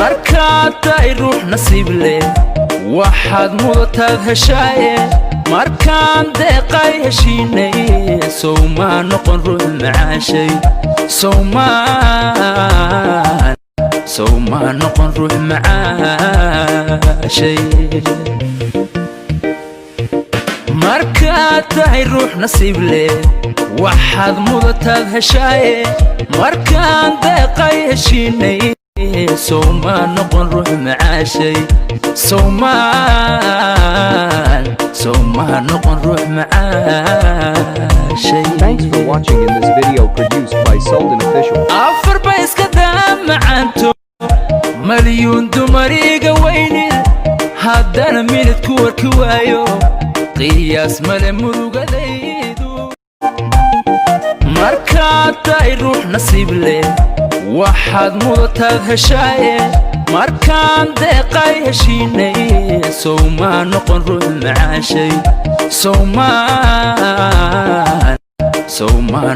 markaad tahay ruux nasiib leh waxaad mudataad heshaaye markaan deeqay heshiinay sow maa noqon ruux macaashay sow maa noqon ruux macaashay markaad tahay ruux nasiib leh waxaad mudataad heshaaye markaan deeqay heshiinay sow maa noqon ruux macaashay sow maa noqon ruux macaashay. Thanks for watching in this video produced by Sultan Official. afar ba iska daa macaanto malyuun dumariga weynid haddana minid ku warki waayo qiyaas male murugadaydu markaad tahay ruux nasiib leh waxaad mudataad heshaaye markaan deeqay heshiinay sow maa noqon ruux macaashay sow maa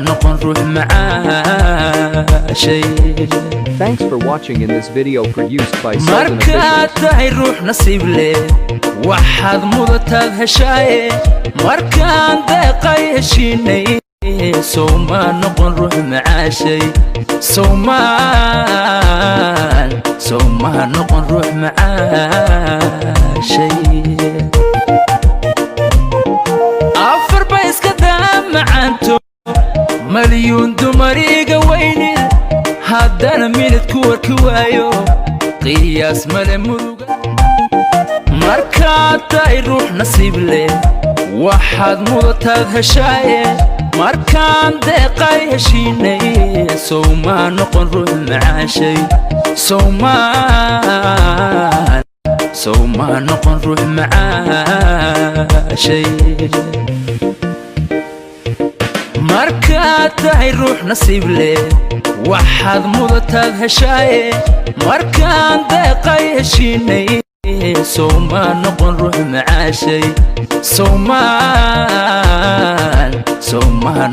noqon ruux macaashay. Thanks for watching in this video produced by Sultan markaad Official. tahay ruux nasiib leh waxaad mudataad heshaaye markaan deeqay heshiinay sow maa noqon ruux macaashay sow maa noqon ruux macaashay. afar ba iska daa macaanto malyuun dumariga weynid haddana minid ku warki waayo qiyaas male muruga markaad tahay ruux nasiib leh waxaad mudataad heshaaye markaan deeqay heshiinay sow maa noqon ruux macaashay sow maa noqon ruux macaashay. markaad tahay ruux nasiib leh waxaad mudataad heshaaye markaan deeqay heshiinay sow maa noqon ruux macaashay sow maa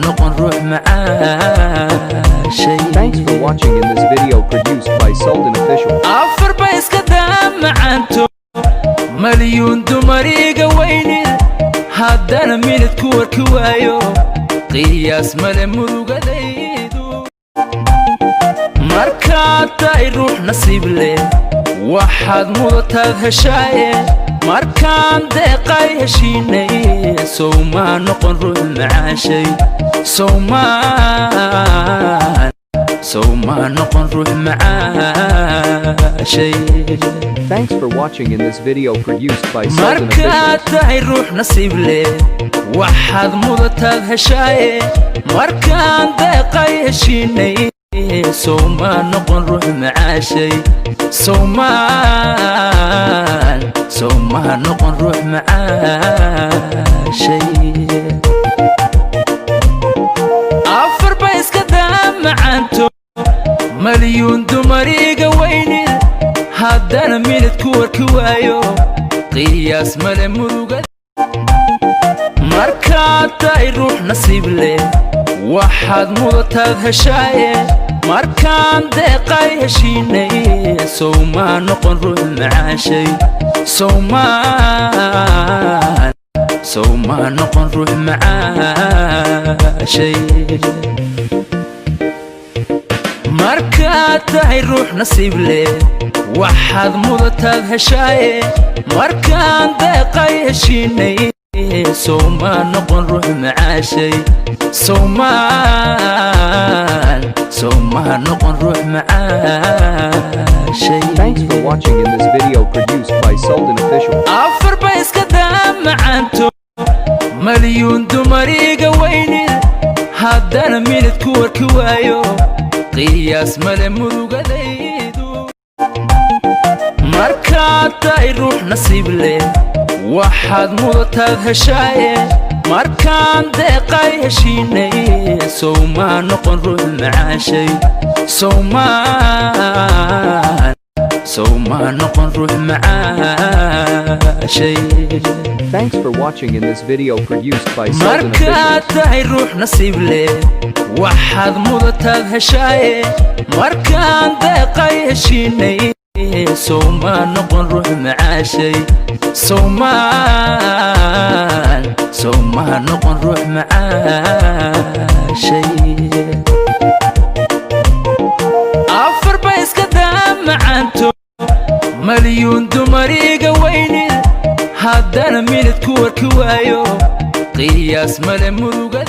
noqon ruux macaashay. Thanks for watching in this video produced by Sultan Official. afar ba iska daa macaanto malyuun dumariga weynid haddana minid ku warki waayo qiyaas male murugadaydu markaad tahay ruux nasiib leh waxaad mudataad heshaaye markaan deeqay heshiinay sow maa noqon ruux macaashay sow maa noqon ruux macaashay. Thanks for watching in this video produced by Sultan markaad Official. tahay ruux nasiib leh waxaad mudataad heshaaye markaan deeqay heshiinay sow maa noqon ruux macaashay sow maa noqon ruux macaashay. afar ba iska daa macaanto malyuun dumariga weynid haddana minid ku warki waayo qiyaas male murugad markaad tahay ruux nasiib leh waxaad mudataad heshaaye markaan deeqay heshiinay sow maa noqon ruux macaashay sow maa noqon ruux macaashay. markaad tahay ruux nasiib leh waxaad mudataad heshaaye markaan deeqay heshiinay sow maa noqon ruux macaashay sow maa noqon ruux macaashay. Thanks for watching in this video produced by Sultan Official. afar ba iska daa macaanto malyuun dumariga weynid haddana minid ku warki waayo qiyaas male murugadaydu markaad tahay ruux nasiib leh waxaad mudataad heshaaye markaan deeqay heshiinay sow maa noqon ruux macaashay sow maa noqon ruux macaashay. Thanks for watching in this video produced by Sultan markaad Official. tahay ruux nasiib leh waxaad mudataad heshaaye markaan deeqay heshiinay سوما نقن روح معاشي سوما نقن روح معاشي أفر بايس كدام معنتو مليون دمريقة ويني هادانا ميلت كور كوايو قياس ملي مروقة